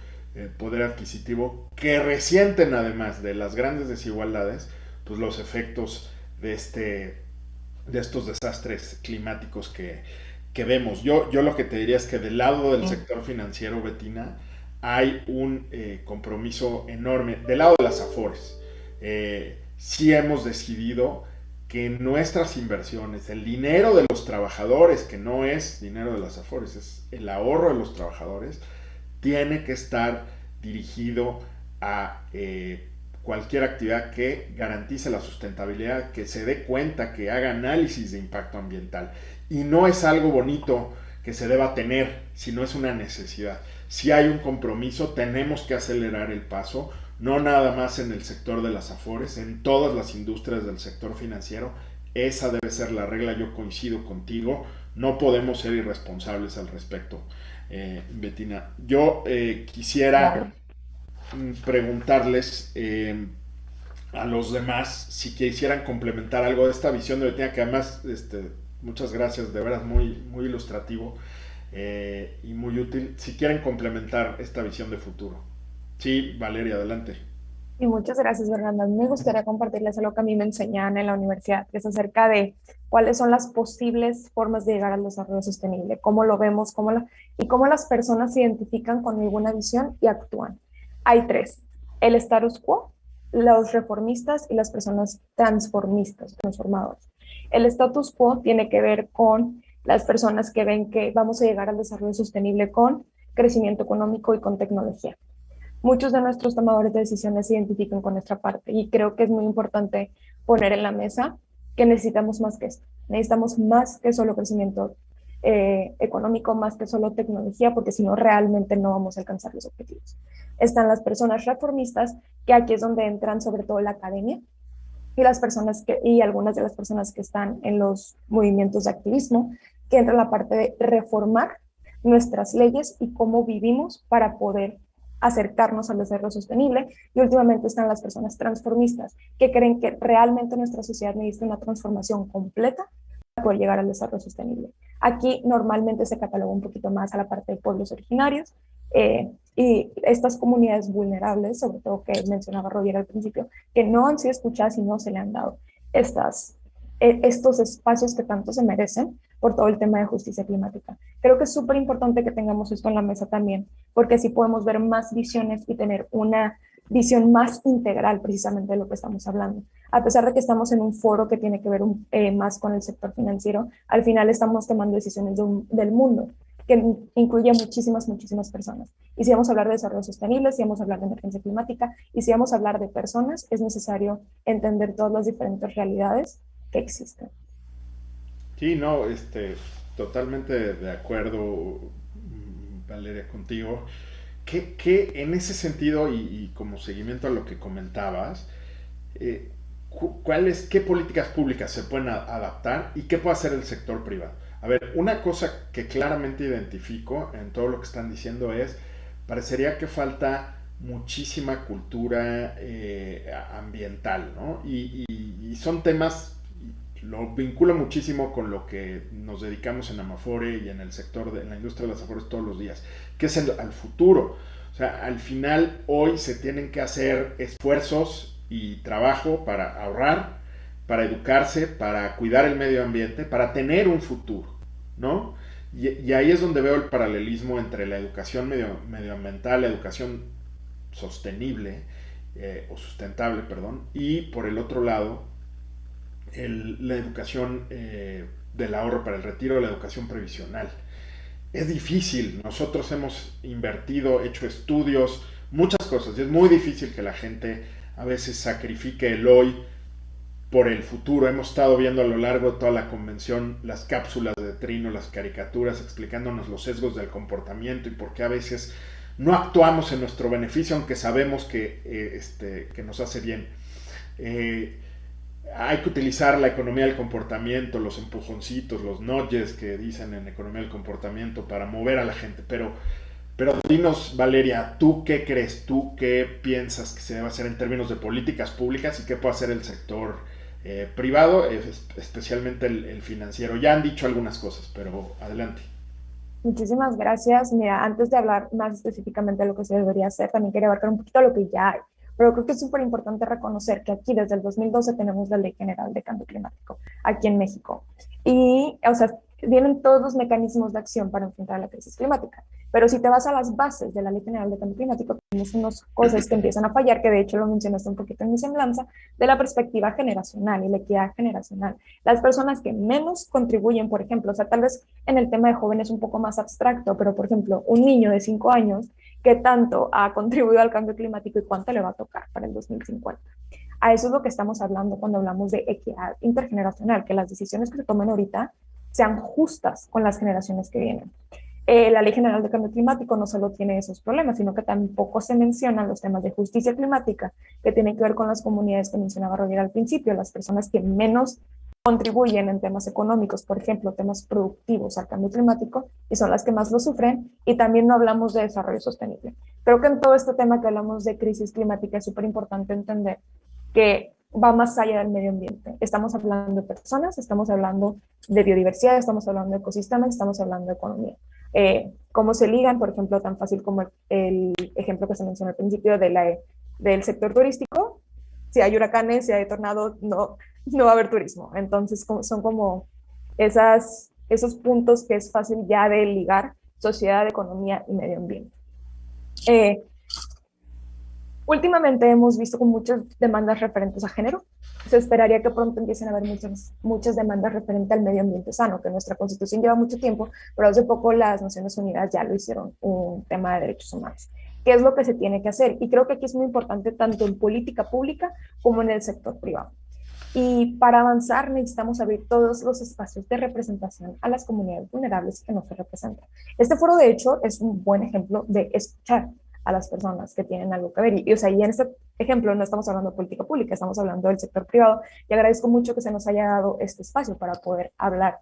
poder adquisitivo que resienten además de las grandes desigualdades, pues los efectos de estos desastres climáticos que vemos. Yo lo que te diría es que del lado del sector financiero, Bettina, hay un compromiso enorme. Del lado de las Afores, sí hemos decidido que nuestras inversiones, el dinero de los trabajadores, que no es dinero de las Afores, es el ahorro de los trabajadores, tiene que estar dirigido a cualquier actividad que garantice la sustentabilidad, que se dé cuenta, que haga análisis de impacto ambiental. Y no es algo bonito que se deba tener, sino es una necesidad. Si hay un compromiso, tenemos que acelerar el paso, no nada más en el sector de las Afores, en todas las industrias del sector financiero. Esa debe ser la regla, yo coincido contigo, no podemos ser irresponsables al respecto, Bettina. Yo quisiera preguntarles a los demás si quisieran complementar algo de esta visión de Bettina, que además, muchas gracias, de veras muy, muy ilustrativo y muy útil. Si quieren complementar esta visión de futuro. Sí, Valeria, adelante. Y muchas gracias, Fernanda. Me gustaría compartirles algo que a mí me enseñan en la universidad, que es acerca de cuáles son las posibles formas de llegar al desarrollo sostenible, cómo lo vemos, y cómo las personas se identifican con alguna visión y actúan. Hay 3, el status quo, los reformistas y las personas transformistas, transformadoras. El status quo tiene que ver con las personas que ven que vamos a llegar al desarrollo sostenible con crecimiento económico y con tecnología. muchos de nuestros tomadores de decisiones se identifican con nuestra parte y creo que es muy importante poner en la mesa que necesitamos más que eso. Necesitamos más que solo crecimiento económico, más que solo tecnología, porque si no, realmente no vamos a alcanzar los objetivos. Están las personas reformistas, que aquí es donde entran sobre todo la academia y las personas y algunas de las personas que están en los movimientos de activismo, que entra la parte de reformar nuestras leyes y cómo vivimos para poder acercarnos al desarrollo sostenible. Y últimamente están las personas transformistas, que creen que realmente nuestra sociedad necesita una transformación completa para poder llegar al desarrollo sostenible. Aquí normalmente se cataloga un poquito más a la parte de pueblos originarios, y estas comunidades vulnerables, sobre todo que mencionaba Roger al principio, que no han sido escuchadas y no se le han dado estos espacios que tanto se merecen por todo el tema de justicia climática. Creo que es súper importante que tengamos esto en la mesa también, porque así podemos ver más visiones y tener una visión más integral precisamente de lo que estamos hablando. A pesar de que estamos en un foro que tiene que ver más con el sector financiero, al final estamos tomando decisiones del mundo, que incluye muchísimas personas. Y si vamos a hablar de desarrollo sostenible, si vamos a hablar de emergencia climática y si vamos a hablar de personas, es necesario entender todas las diferentes realidades que existen. Sí, no, totalmente de acuerdo, Valeria, contigo. Que en ese sentido, y como seguimiento a lo que comentabas, qué políticas públicas se pueden adaptar y qué puede hacer el sector privado? A ver, una cosa que claramente identifico en todo lo que están diciendo es, parecería que falta muchísima cultura ambiental, ¿no? Y son temas, lo vinculo muchísimo con lo que nos dedicamos en Amafore y en el sector, en la industria de las afores todos los días, que es al futuro. O sea, al final hoy se tienen que hacer esfuerzos y trabajo para ahorrar, para educarse, para cuidar el medio ambiente, para tener un futuro, ¿no? Y ahí es donde veo el paralelismo entre la educación medioambiental, la educación sostenible, o sustentable, perdón, y por el otro lado, la educación del ahorro para el retiro, la educación previsional. Es difícil, nosotros hemos invertido, hecho estudios, muchas cosas, y es muy difícil que la gente a veces sacrifique el hoy por el futuro. Hemos estado viendo a lo largo de toda la convención las cápsulas de Trino, las caricaturas explicándonos los sesgos del comportamiento y por qué a veces no actuamos en nuestro beneficio, aunque sabemos que nos hace bien. Hay que utilizar la economía del comportamiento, los empujoncitos, los nudges que dicen en economía del comportamiento para mover a la gente, pero dinos, Valeria, ¿tú qué crees? ¿Tú qué piensas que se debe hacer en términos de políticas públicas y qué puede hacer el sector privado, especialmente el financiero? Ya han dicho algunas cosas, pero adelante. Muchísimas gracias. Mira, antes de hablar más específicamente de lo que se debería hacer, también quería abarcar un poquito lo que ya hay. Pero creo que es súper importante reconocer que aquí desde el 2012 tenemos la Ley General de Cambio Climático, aquí en México. Y, o sea, vienen todos los mecanismos de acción para enfrentar la crisis climática. Pero si te vas a las bases de la Ley General de Cambio Climático, tenemos unas cosas que empiezan a fallar, que de hecho lo mencionaste un poquito en mi semblanza, de la perspectiva generacional y la equidad generacional. Las personas que menos contribuyen, por ejemplo, o sea, tal vez en el tema de jóvenes un poco más abstracto, pero por ejemplo, un niño de 5 años, ¿qué tanto ha contribuido al cambio climático y cuánto le va a tocar para el 2050? A eso es lo que estamos hablando cuando hablamos de equidad intergeneracional, que las decisiones que se tomen ahorita sean justas con las generaciones que vienen. La Ley General de Cambio Climático no solo tiene esos problemas, sino que tampoco se mencionan los temas de justicia climática, que tienen que ver con las comunidades que mencionaba Roger al principio, las personas que menos contribuyen en temas económicos, por ejemplo, temas productivos al cambio climático, y son las que más lo sufren, y también no hablamos de desarrollo sostenible. Creo que en todo este tema que hablamos de crisis climática es súper importante entender que va más allá del medio ambiente. Estamos hablando de personas, estamos hablando de biodiversidad, estamos hablando de ecosistemas, estamos hablando de economía. Cómo se ligan, por ejemplo, tan fácil como el ejemplo que se mencionó al principio del sector turístico. Si hay huracanes, si hay tornados, no va a haber turismo. Entonces son como esos puntos que es fácil ya de ligar sociedad, economía y medio ambiente. Últimamente hemos visto con muchas demandas referentes a género. Se esperaría que pronto empiecen a haber muchas demandas referentes al medio ambiente sano, que nuestra Constitución lleva mucho tiempo, pero hace poco las Naciones Unidas ya lo hicieron un tema de derechos humanos. qué es lo que se tiene que hacer. Y creo que aquí es muy importante tanto en política pública como en el sector privado. Y para avanzar necesitamos abrir todos los espacios de representación a las comunidades vulnerables que no se representan. Este foro, de hecho, es un buen ejemplo de escuchar a las personas que tienen algo que ver. O sea, y en este ejemplo no estamos hablando de política pública, estamos hablando del sector privado. Y agradezco mucho que se nos haya dado este espacio para poder hablar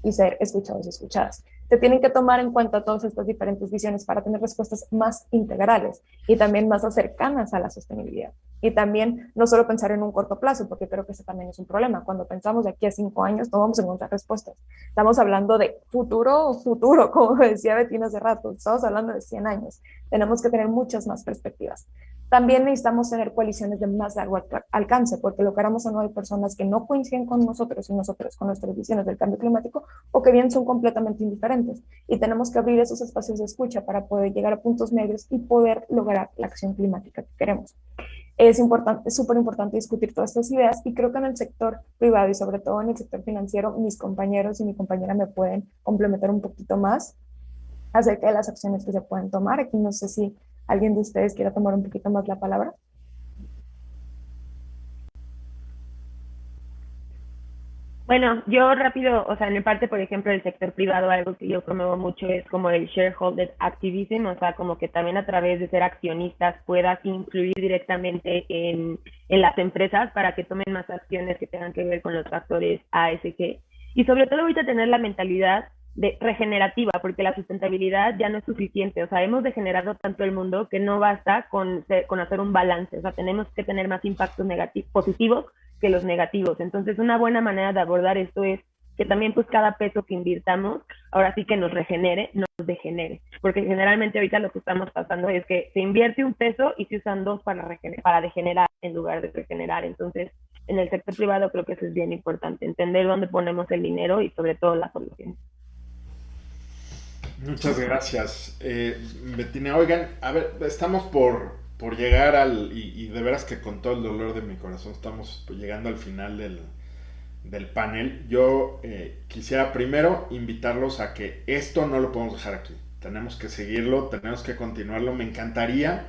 y ser escuchados y escuchadas. Se tienen que tomar en cuenta todas estas diferentes visiones para tener respuestas más integrales y también más cercanas a la sostenibilidad. Y también no solo pensar en un corto plazo, porque creo que ese también es un problema. Cuando pensamos de aquí a 5 años, no vamos a encontrar respuestas. Estamos hablando de futuro, como decía Betina hace rato, estamos hablando de 100 años. Tenemos que tener muchas más perspectivas. También necesitamos tener coaliciones de más largo alcance, porque lo queramos o no, hay personas que no coinciden con nosotros y nosotros con nuestras visiones del cambio climático, o que bien son completamente indiferentes. Y tenemos que abrir esos espacios de escucha para poder llegar a puntos medios y poder lograr la acción climática que queremos. Es importante, es súper importante discutir todas estas ideas, y creo que en el sector privado y sobre todo en el sector financiero, mis compañeros y mi compañera me pueden complementar un poquito más acerca de las acciones que se pueden tomar. Aquí no sé si alguien de ustedes quiera tomar un poquito más la palabra. Bueno, yo rápido, o sea, en el parte, por ejemplo, del sector privado, algo que yo promuevo mucho es como el shareholder activism, o sea, como que también a través de ser accionistas puedas influir directamente en las empresas para que tomen más acciones que tengan que ver con los factores ASG. Y sobre todo ahorita tener la mentalidad de regenerativa, porque la sustentabilidad ya no es suficiente, o sea, hemos degenerado tanto el mundo que no basta con hacer un balance, o sea, tenemos que tener más impactos negativos, positivos que los negativos. Entonces, una buena manera de abordar esto es que también pues cada peso que invirtamos, ahora sí que nos regenere, no nos degenere, porque generalmente ahorita lo que estamos pasando es que se invierte un peso y se usan dos para degenerar en lugar de regenerar. Entonces, en el sector privado creo que eso es bien importante, entender dónde ponemos el dinero y sobre todo las soluciones. Muchas gracias, Bettina. Oigan, a ver, estamos por llegar y de veras que con todo el dolor de mi corazón estamos llegando al final del panel. Yo quisiera primero invitarlos a que esto no lo podemos dejar aquí. Tenemos que seguirlo, tenemos que continuarlo. Me encantaría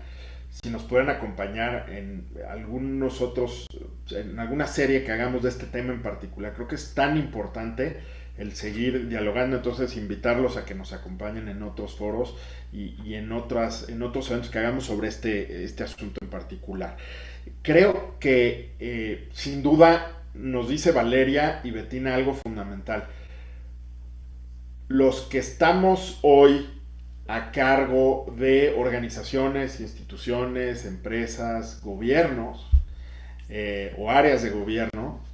si nos pueden acompañar en algunos otros, en alguna serie que hagamos de este tema en particular. Creo que es tan importante el seguir dialogando, entonces invitarlos a que nos acompañen en otros foros y en otros eventos que hagamos sobre este asunto en particular. Creo que sin duda nos dice Valeria y Bettina algo fundamental. Los que estamos hoy a cargo de organizaciones, instituciones, empresas, gobiernos o áreas de gobierno,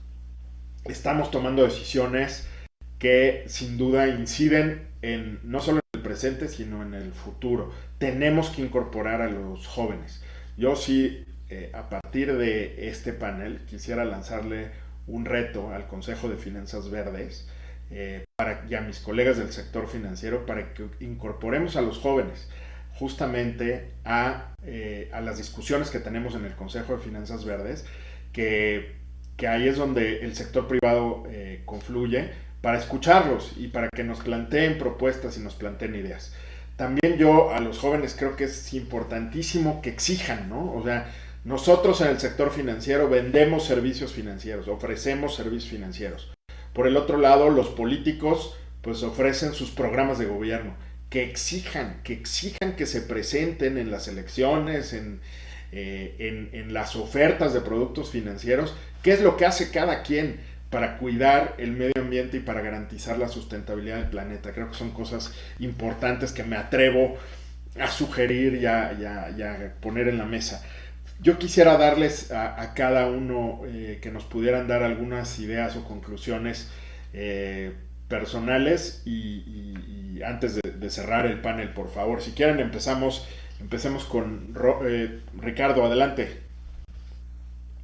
estamos tomando decisiones que sin duda inciden en no solo en el presente, sino en el futuro. Tenemos que incorporar a los jóvenes. Yo sí, a partir de este panel, quisiera lanzarle un reto al Consejo de Finanzas Verdes y a mis colegas del sector financiero para que incorporemos a los jóvenes justamente a las discusiones que tenemos en el Consejo de Finanzas Verdes, que ahí es donde el sector privado confluye, para escucharlos y para que nos planteen propuestas y nos planteen ideas. También yo a los jóvenes creo que es importantísimo que exijan, ¿no? O sea, nosotros en el sector financiero vendemos servicios financieros, ofrecemos servicios financieros. Por el otro lado, los políticos pues ofrecen sus programas de gobierno. Que exijan que se presenten en las elecciones, en las ofertas de productos financieros, qué es lo que hace cada quien para cuidar el medio ambiente y para garantizar la sustentabilidad del planeta. Creo que son cosas importantes que me atrevo a sugerir y a poner en la mesa. Yo quisiera darles a cada uno que nos pudieran dar algunas ideas o conclusiones personales y antes de cerrar el panel, por favor, si quieren empecemos con Ricardo, adelante.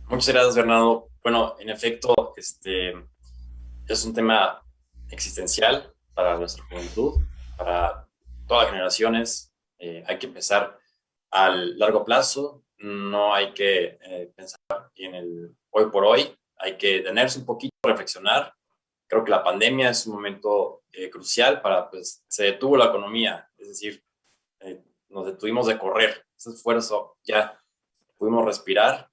Muchas gracias, Bernardo. Bueno, en efecto, es un tema existencial para nuestra juventud, para todas las generaciones. Hay que empezar al largo plazo, no hay que pensar en el hoy por hoy, hay que detenerse un poquito, reflexionar. Creo que la pandemia es un momento crucial para, pues, se detuvo la economía, es decir, nos detuvimos de correr, ese esfuerzo, ya pudimos respirar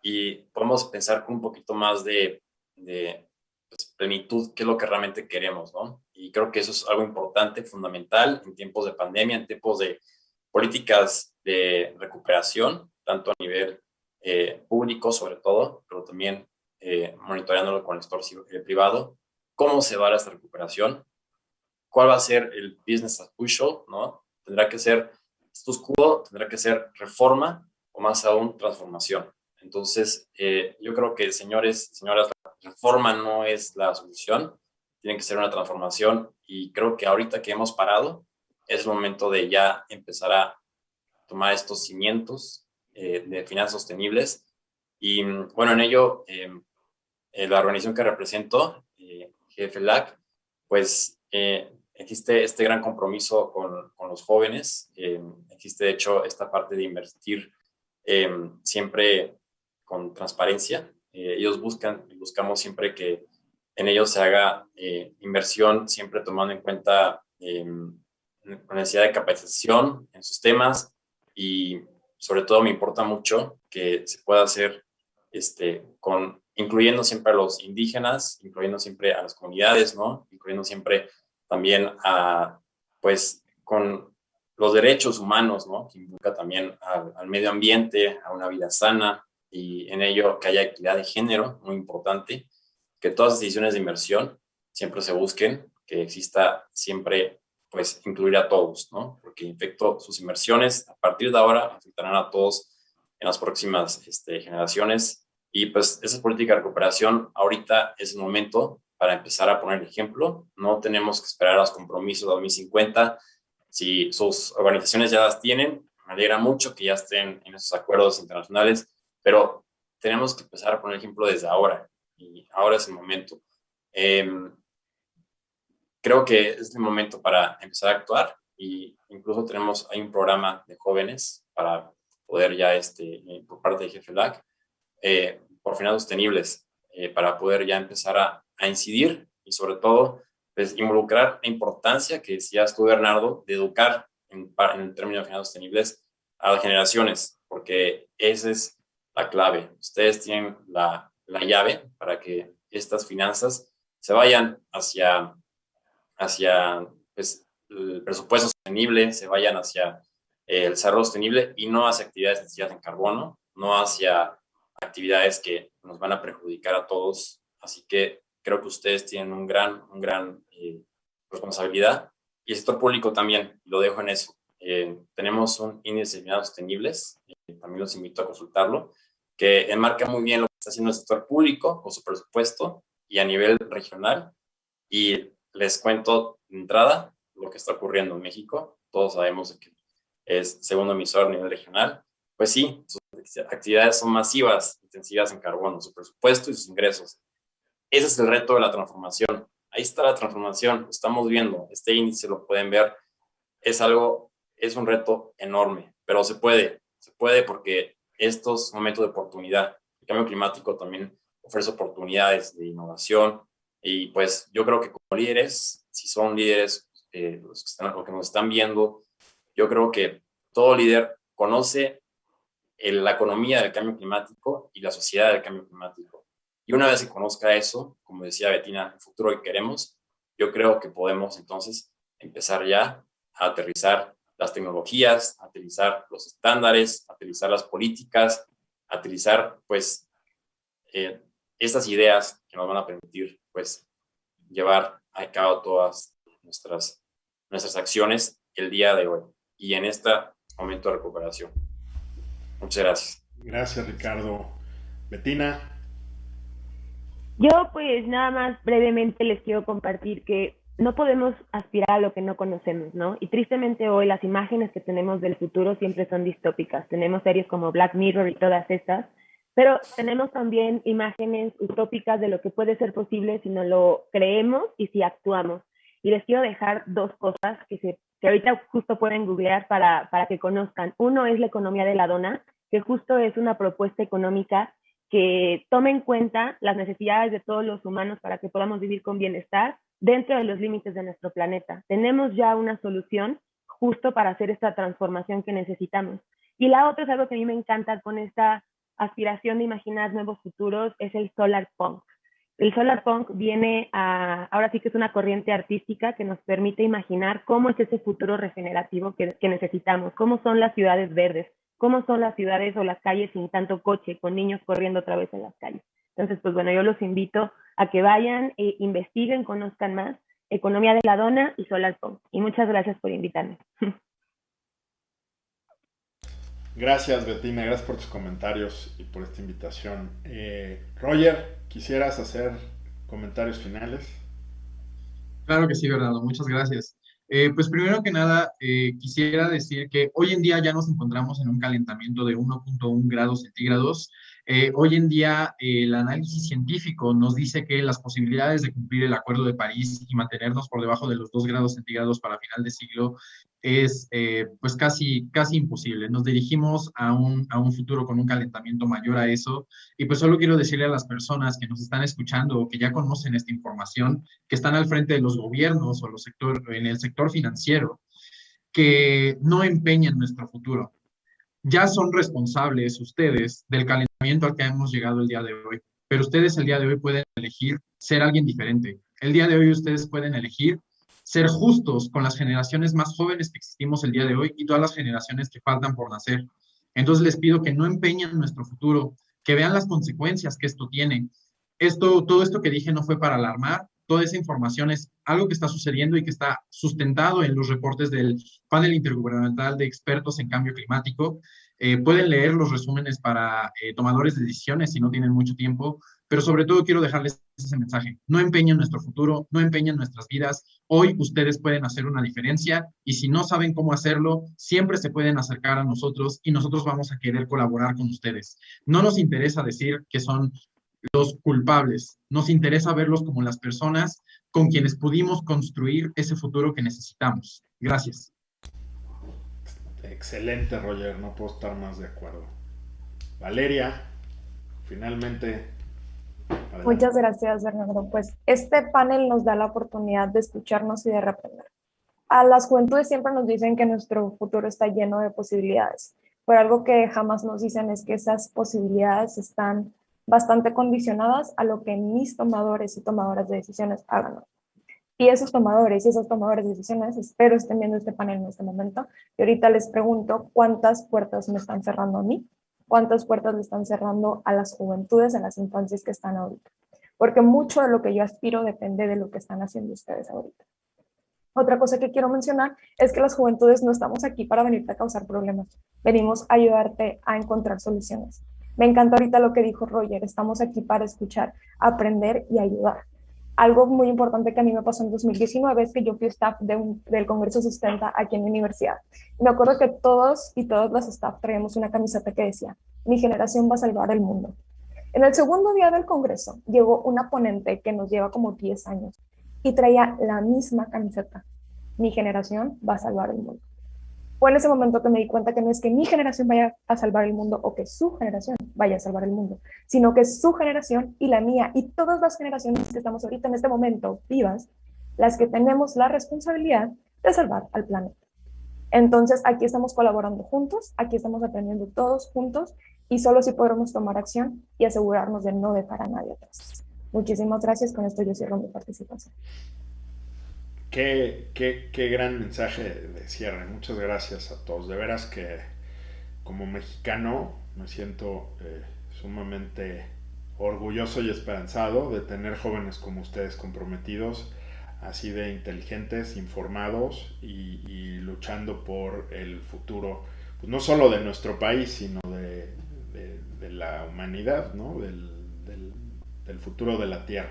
y podemos pensar con un poquito más de pues, plenitud, qué es lo que realmente queremos, ¿no? Y creo que eso es algo importante, fundamental en tiempos de pandemia, en tiempos de políticas de recuperación, tanto a nivel público sobre todo, pero también monitoreándolo con el sector privado, cómo se va a dar esta recuperación, cuál va a ser el business as usual, ¿no? Tendrá que ser status quo, tendrá que ser reforma o más aún transformación. Entonces, yo creo que, señores y señoras, la reforma no es la solución, tiene que ser una transformación y creo que ahorita que hemos parado es el momento de ya empezar a tomar estos cimientos de finanzas sostenibles y bueno, en ello la organización que represento, GFLAC, pues existe este gran compromiso con los jóvenes, existe de hecho esta parte de invertir siempre con transparencia. Ellos buscamos siempre que en ellos se haga inversión, siempre tomando en cuenta la necesidad de capacitación en sus temas y sobre todo me importa mucho que se pueda hacer incluyendo siempre a los indígenas, incluyendo siempre a las comunidades, ¿no? Incluyendo siempre también pues, con los derechos humanos, ¿no? Que involucra también al medio ambiente, a una vida sana y en ello que haya equidad de género, muy importante, que todas las decisiones de inversión siempre se busquen, que exista siempre, pues, incluir a todos, ¿no? Porque en efecto sus inversiones a partir de ahora afectarán a todos en las próximas generaciones y pues esa política de recuperación ahorita es el momento para empezar a poner el ejemplo. No tenemos que esperar a los compromisos de 2050. Si sus organizaciones ya las tienen, me alegra mucho que ya estén en esos acuerdos internacionales, pero tenemos que empezar a poner el ejemplo desde ahora y ahora es el momento. Creo que es el momento para empezar a actuar y incluso hay un programa de jóvenes para poder ya, por parte de GFLAC, por finanzas sostenibles, para poder ya empezar a incidir y sobre todo, pues, involucrar la importancia que decías tú, Bernardo, de educar en términos de finanzas sostenibles a las generaciones, porque esa es la clave. Ustedes tienen la llave para que estas finanzas se vayan hacia pues, el presupuesto sostenible, se vayan hacia el desarrollo sostenible y no hacia actividades intensivas en carbono, no hacia actividades que nos van a perjudicar a todos. Así que creo que ustedes tienen un gran responsabilidad y el sector público también, lo dejo en eso. Tenemos un índice de finanzas sostenibles, también los invito a consultarlo, que enmarca muy bien lo que está haciendo el sector público con su presupuesto y a nivel regional. Y les cuento de entrada lo que está ocurriendo en México. Todos sabemos que es segundo emisor a nivel regional. Pues sí, sus actividades son masivas, intensivas en carbono, su presupuesto y sus ingresos. Ese es el reto de la transformación. Ahí está la transformación, lo estamos viendo. Este índice lo pueden ver. Es un reto enorme, pero se puede porque estos momentos de oportunidad, el cambio climático también ofrece oportunidades de innovación y pues yo creo que como líderes, si son líderes los que nos están viendo, yo creo que todo líder conoce la economía del cambio climático y la sociedad del cambio climático. Y una vez que conozca eso, como decía Bettina, el futuro que queremos, yo creo que podemos entonces empezar ya a aterrizar las tecnologías, a aterrizar los estándares, a aterrizar las políticas, a aterrizar pues estas ideas que nos van a permitir pues llevar a cabo todas nuestras acciones el día de hoy y en este momento de recuperación. Muchas gracias. Gracias, Ricardo. Bettina. Yo pues nada más brevemente les quiero compartir que no podemos aspirar a lo que no conocemos, ¿no? Y tristemente hoy las imágenes que tenemos del futuro siempre son distópicas. Tenemos series como Black Mirror y todas estas, pero tenemos también imágenes utópicas de lo que puede ser posible si no lo creemos y si actuamos. Y les quiero dejar dos cosas que ahorita justo pueden googlear para que conozcan. Uno es la economía de la dona, que justo es una propuesta económica que tome en cuenta las necesidades de todos los humanos para que podamos vivir con bienestar dentro de los límites de nuestro planeta. Tenemos ya una solución justo para hacer esta transformación que necesitamos. Y la otra es algo que a mí me encanta con esta aspiración de imaginar nuevos futuros, es el solar punk. El solar punk viene ahora sí que es una corriente artística que nos permite imaginar cómo es ese futuro regenerativo que necesitamos, cómo son las ciudades verdes, cómo son las ciudades o las calles sin tanto coche, con niños corriendo otra vez en las calles. Entonces, pues bueno, yo los invito a que vayan, investiguen, conozcan más, Economía de la Dona y Solar Punk. Y muchas gracias por invitarme. Gracias, Betina, gracias por tus comentarios y por esta invitación. Roger, ¿quisieras hacer comentarios finales? Claro que sí, Bernardo, muchas gracias. Pues primero que nada, quisiera decir que hoy en día ya nos encontramos en un calentamiento de 1.1 grados centígrados. Hoy en día el análisis científico nos dice que las posibilidades de cumplir el Acuerdo de París y mantenernos por debajo de los 2 grados centígrados para final de siglo es pues casi imposible. Nos dirigimos a un futuro con un calentamiento mayor a eso, y pues solo quiero decirle a las personas que nos están escuchando o que ya conocen esta información, que están al frente de los gobiernos o en el sector financiero, que no empeñen nuestro futuro. Ya son responsables ustedes del calentamiento al que hemos llegado el día de hoy, pero ustedes el día de hoy pueden elegir ser alguien diferente. El día de hoy ustedes pueden elegir ser justos con las generaciones más jóvenes que existimos el día de hoy y todas las generaciones que faltan por nacer. Entonces les pido que no empeñen nuestro futuro, que vean las consecuencias que esto tiene. Todo esto que dije no fue para alarmar, toda esa información es algo que está sucediendo y que está sustentado en los reportes del panel intergubernamental de expertos en cambio climático. Pueden leer los resúmenes para tomadores de decisiones si no tienen mucho tiempo, pero sobre todo quiero dejarles ese mensaje. No empeñen nuestro futuro, no empeñen nuestras vidas. Hoy ustedes pueden hacer una diferencia, y si no saben cómo hacerlo, siempre se pueden acercar a nosotros y nosotros vamos a querer colaborar con ustedes. No nos interesa decir que son los culpables, nos interesa verlos como las personas con quienes pudimos construir ese futuro que necesitamos. Gracias. Excelente, Roger, no puedo estar más de acuerdo. Valeria, finalmente. Adelante. Muchas gracias, Bernardo. Pues este panel nos da la oportunidad de escucharnos y de reaprender. A las juventudes siempre nos dicen que nuestro futuro está lleno de posibilidades, pero algo que jamás nos dicen es que esas posibilidades están bastante condicionadas a lo que mis tomadores y tomadoras de decisiones hagan. Y esos tomadores y esas tomadoras de decisiones, espero estén viendo este panel en este momento, y ahorita les pregunto cuántas puertas me están cerrando a mí, cuántas puertas le están cerrando a las juventudes, a las infancias que están ahorita. Porque mucho de lo que yo aspiro depende de lo que están haciendo ustedes ahorita. Otra cosa que quiero mencionar es que las juventudes no estamos aquí para venirte a causar problemas, venimos a ayudarte a encontrar soluciones. Me encanta ahorita lo que dijo Roger, estamos aquí para escuchar, aprender y ayudar. Algo muy importante que a mí me pasó en 2019 es que yo fui staff del Congreso Sustenta aquí en mi universidad. Y me acuerdo que todos y todas las staff traíamos una camiseta que decía, mi generación va a salvar el mundo. En el segundo día del Congreso llegó una ponente que nos lleva como 10 años y traía la misma camiseta, mi generación va a salvar el mundo. Fue en ese momento que me di cuenta que no es que mi generación vaya a salvar el mundo o que su generación vaya a salvar el mundo, sino que su generación y la mía y todas las generaciones que estamos ahorita en este momento vivas, las que tenemos la responsabilidad de salvar al planeta. Entonces aquí estamos colaborando juntos, aquí estamos aprendiendo todos juntos y solo si podremos tomar acción y asegurarnos de no dejar a nadie atrás. Muchísimas gracias, con esto yo cierro mi participación. Qué gran mensaje de cierre. Muchas gracias a todos. De veras que como mexicano me siento sumamente orgulloso y esperanzado de tener jóvenes como ustedes comprometidos, así de inteligentes, informados y luchando por el futuro, pues no solo de nuestro país, sino de la humanidad, ¿no? del futuro de la Tierra.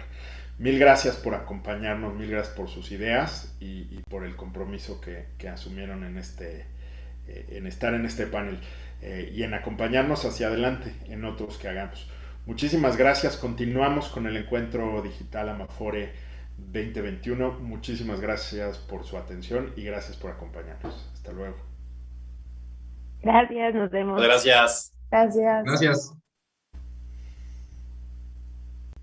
Mil gracias por acompañarnos, mil gracias por sus ideas y por el compromiso que asumieron en estar en este panel y en acompañarnos hacia adelante en otros que hagamos. Muchísimas gracias. Continuamos con el encuentro digital Amafore 2021. Muchísimas gracias por su atención y gracias por acompañarnos. Hasta luego. Gracias, nos vemos. Gracias. Gracias. Gracias.